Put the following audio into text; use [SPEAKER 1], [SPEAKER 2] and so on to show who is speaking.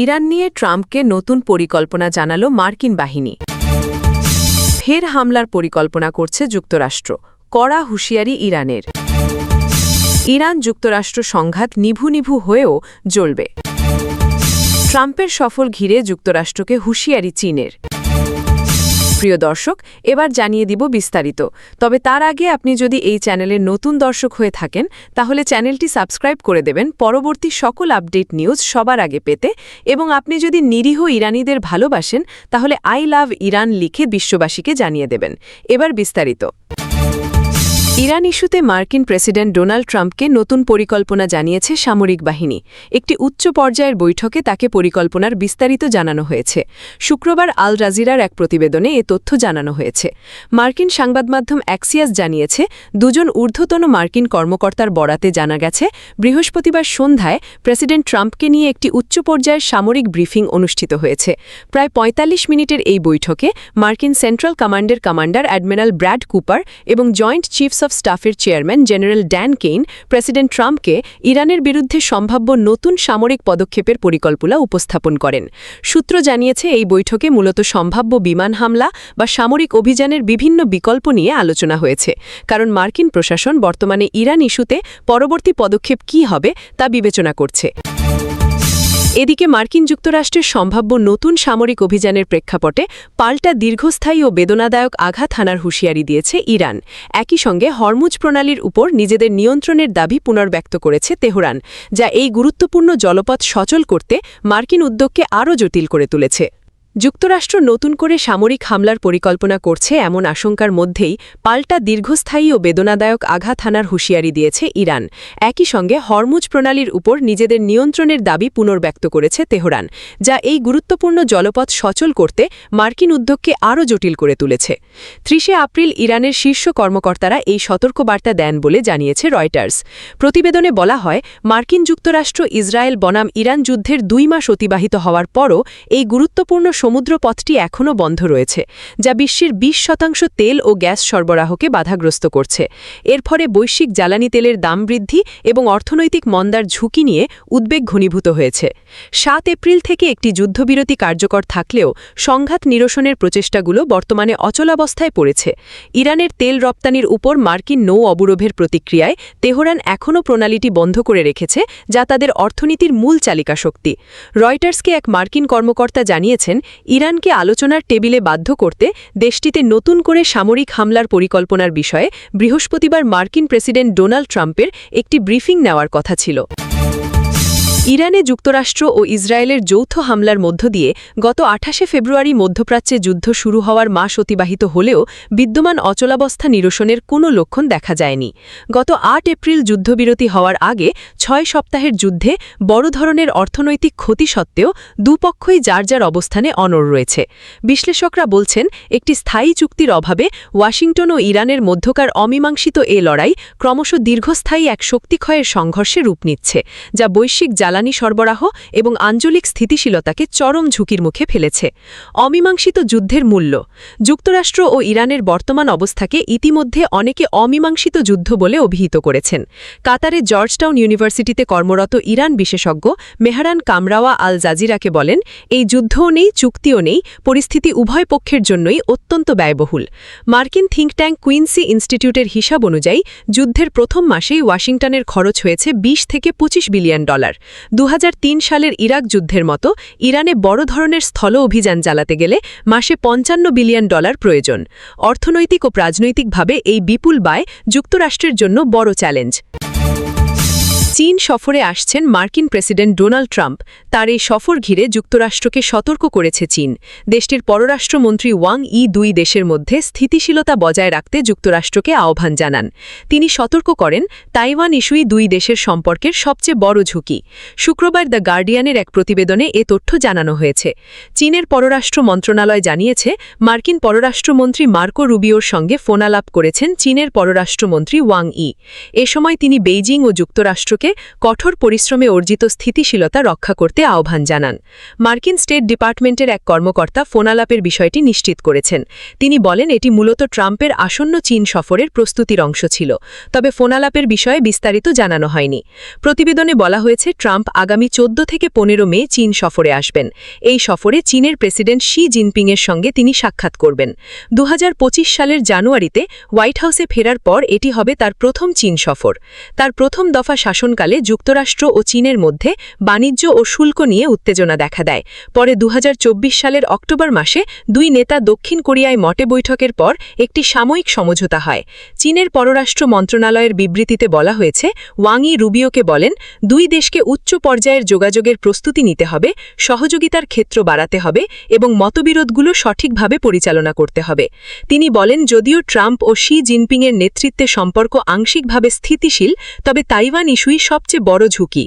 [SPEAKER 1] Iran নিয়ে ট্রাম্পকে নতুন পরিকল্পনা জানালো মার্কিন বাহিনী। ফের হামলার পরিকল্পনা করছে যুক্তরাষ্ট্র, কড়া হুঁশিয়ারি ইরানের। ইরান যুক্তরাষ্ট্র সংঘাত নিভু নিভু হয়েও জ্বলবে। ট্রাম্পের সফর ঘিরে যুক্তরাষ্ট্রকে হুঁশিয়ারি চীনের। প্রিয় দর্শক, এবার জানিয়ে দিব বিস্তারিত। তবে তার আগে আপনি যদি এই চ্যানেলের নতুন দর্শক হয়ে থাকেন তাহলে চ্যানেলটি সাবস্ক্রাইব করে দেবেন পরবর্তী সকল আপডেট নিউজ সবার আগে পেতে। এবং আপনি যদি নিরীহ ইরানিদের ভালোবাসেন তাহলে আই লাভ ইরান লিখে বিশ্ববাসীকে জানিয়ে দেবেন। এবার বিস্তারিত। ইরান ইস্যুতে মার্কিন প্রেসিডেন্ট ডোনাল্ড ট্রাম্পকে নতুন পরিকল্পনা জানিয়েছে সামরিক বাহিনী। একটি উচ্চ পর্যায়ের বৈঠকে তাকে পরিকল্পনার বিস্তারিত জানানো হয়েছে। শুক্রবার আল জাজিরার এক প্রতিবেদনে এ তথ্য জানানো হয়েছে। মার্কিন সংবাদমাধ্যম অ্যাক্সিয়াস জানিয়েছে, দুজন ঊর্ধ্বতন মার্কিন কর্মকর্তার বরাতে জানা গেছে, বৃহস্পতিবার সন্ধ্যায় প্রেসিডেন্ট ট্রাম্পকে নিয়ে একটি উচ্চ পর্যায়ের সামরিক ব্রিফিং অনুষ্ঠিত হয়েছে। প্রায় ৪৫ মিনিটের এই বৈঠকে মার্কিন সেন্ট্রাল কমান্ডের কমান্ডার অ্যাডমিরাল ব্র্যাড কুপার এবং জয়েন্ট চিফস অফ স্টাফের chairman general Dan Caine president ট্রাম্পকে ইরানের বিরুদ্ধে সম্ভাব্য নতুন সামরিক পদক্ষেপের পরিকল্পনা উপস্থাপন করেন। সূত্র জানিয়েছে, এই বৈঠকে মূলত সম্ভাব্য বিমান হামলা বা সামরিক অভিযানের বিভিন্ন বিকল্প নিয়ে আলোচনা হয়েছে, কারণ মার্কিন প্রশাসন বর্তমানে ইরান ইস্যুতে পরবর্তী পদক্ষেপ কী হবে তা বিবেচনা করছে। এদিকে মার্কিন যুক্তরাষ্ট্রের সম্ভাব্য নতুন সামরিক অভিযানের প্রেক্ষাপটে পাল্টা দীর্ঘস্থায়ী ও বেদনাদায়ক আঘাত হানার হুঁশিয়ারি দিয়েছে ইরান। একই সঙ্গে হরমুজ প্রণালীর উপর নিজেদের নিয়ন্ত্রণের দাবি পুনর্ব্যক্ত করেছে তেহরান, যা এই গুরুত্বপূর্ণ জলপথ সচল করতে মার্কিন উদ্যোগকে আরও জটিল করে তুলেছে। যুক্তরাষ্ট্র নতুন করে সামরিক হামলার পরিকল্পনা করছে এমন আশঙ্কার মধ্যেই পাল্টা দীর্ঘস্থায়ী ও বেদনাদায়ক আঘাত হানার হুঁশিয়ারি দিয়েছে ইরান। একই সঙ্গে হরমুজ প্রণালীর উপর নিজেদের নিয়ন্ত্রণের দাবি পুনর্ব্যক্ত করেছে তেহরান, যা এই গুরুত্বপূর্ণ জলপথ সচল করতে মার্কিন উদ্যোগকে আরও জটিল করে তুলেছে। ৩০ এপ্রিল ইরানের শীর্ষ কর্মকর্তারা এই সতর্কবার্তা দেন বলে জানিয়েছে রয়টার্স। প্রতিবেদনে বলা হয়, মার্কিন যুক্তরাষ্ট্র ইসরায়েল বনাম ইরান যুদ্ধের ২ মাস অতিবাহিত হওয়ার পরও এই গুরুত্বপূর্ণ সমুদ্রপথটি এখনও বন্ধ রয়েছে, যা বিশ্বের ২০% তেল ও গ্যাস সরবরাহকে বাধাগ্রস্ত করছে। এর ফলে বৈশ্বিক জ্বালানি তেলের দাম বৃদ্ধি এবং অর্থনৈতিক মন্দার ঝুঁকি নিয়ে উদ্বেগ ঘনীভূত হয়েছে। ৭ এপ্রিল থেকে একটি যুদ্ধবিরতি কার্যকর থাকলেও সংঘাত নিরসনের প্রচেষ্টাগুলো বর্তমানে অচলাবস্থায় পড়েছে। ইরানের তেল রপ্তানির উপর মার্কিন নৌ অবরোধের প্রতিক্রিয়ায় তেহরান এখনও প্রণালীটি বন্ধ করে রেখেছে, যা তাদের অর্থনীতির মূল চালিকা শক্তি। রয়টার্সকে এক মার্কিন কর্মকর্তা জানিয়েছেন, ইরানকে আলোচনার টেবিলে বাধ্য করতে দেশটিতে নতুন করে সামরিক হামলার পরিকল্পনার বিষয়ে বৃহস্পতিবার মার্কিন প্রেসিডেন্ট ডোনাল্ড ট্রাম্পের একটি ব্রিফিং নেওয়ার কথা ছিল। ইরানে যুক্তরাষ্ট্র ও ইসরায়েলের যৌথ হামলার মধ্য দিয়ে গত ২৮ ফেব্রুয়ারি মধ্যপ্রাচ্যে যুদ্ধ শুরু হওয়ার মাস অতিবাহিত হলেও বিদ্যমান অচলাবস্থা নিরসনের কোনো লক্ষণ দেখা যায়নি। গত ৮ এপ্রিল যুদ্ধবিরতি হওয়ার আগে ৬ সপ্তাহের যুদ্ধে বড় ধরনের অর্থনৈতিক ক্ষতি সত্ত্বেও দুপক্ষই যার যার অবস্থানে অনড় রয়েছে। বিশ্লেষকরা বলছেন, একটি স্থায়ী চুক্তির অভাবে ওয়াশিংটন ও ইরানের মধ্যকার অমীমাংসিত এ লড়াই ক্রমশ দীর্ঘস্থায়ী এক শক্তিক্ষয়ের সংঘর্ষে রূপ নিচ্ছে, যা বৈশ্বিক জ্বালানি সরবরাহ এবং আঞ্চলিক স্থিতিশীলতাকে চরম ঝুঁকির মুখে ফেলেছে। অমীমাংসিত যুদ্ধের মূল্য। যুক্তরাষ্ট্র ও ইরানের বর্তমান অবস্থাকে ইতিমধ্যে অনেকে অমীমাংসিত যুদ্ধ বলে অভিহিত করেছেন। কাতারে জর্জটাউন ইউনিভার্সিটিতে কর্মরত ইরান বিশেষজ্ঞ মেহরান কামরাওয়া আল জাজিরাকে বলেন, এই যুদ্ধও নেই, চুক্তিও নেই, পরিস্থিতি উভয় পক্ষের জন্যই অত্যন্ত ব্যয়বহুল। মার্কিন থিঙ্ক ট্যাঙ্ক কুইন্সি ইনস্টিটিউটের হিসাব অনুযায়ী যুদ্ধের প্রথম মাসেই ওয়াশিংটনের খরচ হয়েছে $20 থেকে $25 বিলিয়ন। ২০০৩ সালের ইরাক যুদ্ধের মতো ইরানে বড় ধরনের স্থল অভিযান চালাতে গেলে মাসে $৫৫ বিলিয়ন প্রয়োজন। অর্থনৈতিক ও রাজনৈতিকভাবে এই বিপুল ব্যয় যুক্তরাষ্ট্রের জন্য বড় চ্যালেঞ্জ। চীন সফরে আসছেন মার্কিন প্রেসিডেন্ট ডোনাল্ড ট্রাম্প। তার এই সফর ঘিরে যুক্তরাষ্ট্রকে সতর্ক করেছে চীন। দেশটির পররাষ্ট্রমন্ত্রী ওয়াং ই দুই দেশের মধ্যে স্থিতিশীলতা বজায় রাখতে যুক্তরাষ্ট্রকে আহ্বান জানান। তিনি সতর্ক করেন, তাইওয়ান ইস্যুই দুই দেশের সম্পর্কের সবচেয়ে বড় ঝুঁকি। শুক্রবার দ্য গার্ডিয়ানের এক প্রতিবেদনে এ তথ্য জানানো হয়েছে। চীনের পররাষ্ট্র মন্ত্রণালয় জানিয়েছে, মার্কিন পররাষ্ট্রমন্ত্রী মার্কো রুবিওর সঙ্গে ফোনালাপ করেছেন চীনের পররাষ্ট্রমন্ত্রী ওয়াং ই। এ সময় তিনি বেইজিং ও যুক্তরাষ্ট্রকে দেশকে কঠোর পরিশ্রমে অর্জিত স্থিতিশীলতা রক্ষা করতে আহ্বান জানান। মার্কিন স্টেট ডিপার্টমেন্টের এক কর্মকর্তা ফোনালাপের বিষয়টি নিশ্চিত করেছেন। তিনি বলেন এটি মূলত ট্রাম্পের আসন্ন চীন সফরের প্রস্তুতির অংশ ছিল, তবে ফোনালাপের বিষয়ে বিস্তারিত জানানো হয়নি। প্রতিবেদনে বলা হয়েছে ট্রাম্প আগামী 14 থেকে 15 মে চীন সফরে আসবেন। এই সফরে চীনের প্রেসিডেন্ট শি জিনপিংয়ের সঙ্গে তিনি সাক্ষাৎ করবেন। 2025 সালের জানুয়ারিতে হোয়াইট হাউসে ফেরার পর এটি হবে তার প্রথম চীন সফর। তার প্রথম দফা শাসনকালে যুক্তরাষ্ট্র ও চীনের মধ্যে বাণিজ্য ও শুল্ক নিয়ে উত্তেজনা দেখা দেয়। পরে 2024 সালের অক্টোবর মাসে দুই নেতা দক্ষিণ কোরিয়ায় মটে বৈঠকের পর একটি সাময়িক সমঝোতা হয়। চীনের পররাষ্ট্র মন্ত্রণালয়ের বিবৃতিতে বলা হয়েছে, ওয়াং ই রুবিওকে বলেন, দুই দেশকে উচ্চ পর্যায়ের যোগাযোগের প্রস্তুতি নিতে হবে, সহযোগিতার ক্ষেত্র বাড়াতে হবে এবং মতবিরোধগুলো সঠিকভাবে পরিচালনা করতে হবে। তিনি বলেন, যদিও ট্রাম্প ও শি জিনপিংয়ের নেতৃত্বে সম্পর্ক আংশিকভাবে স্থিতিশীল, তবে তাইওয়ান ইস্যুই সবচেয়ে বড় ঝুঁকি।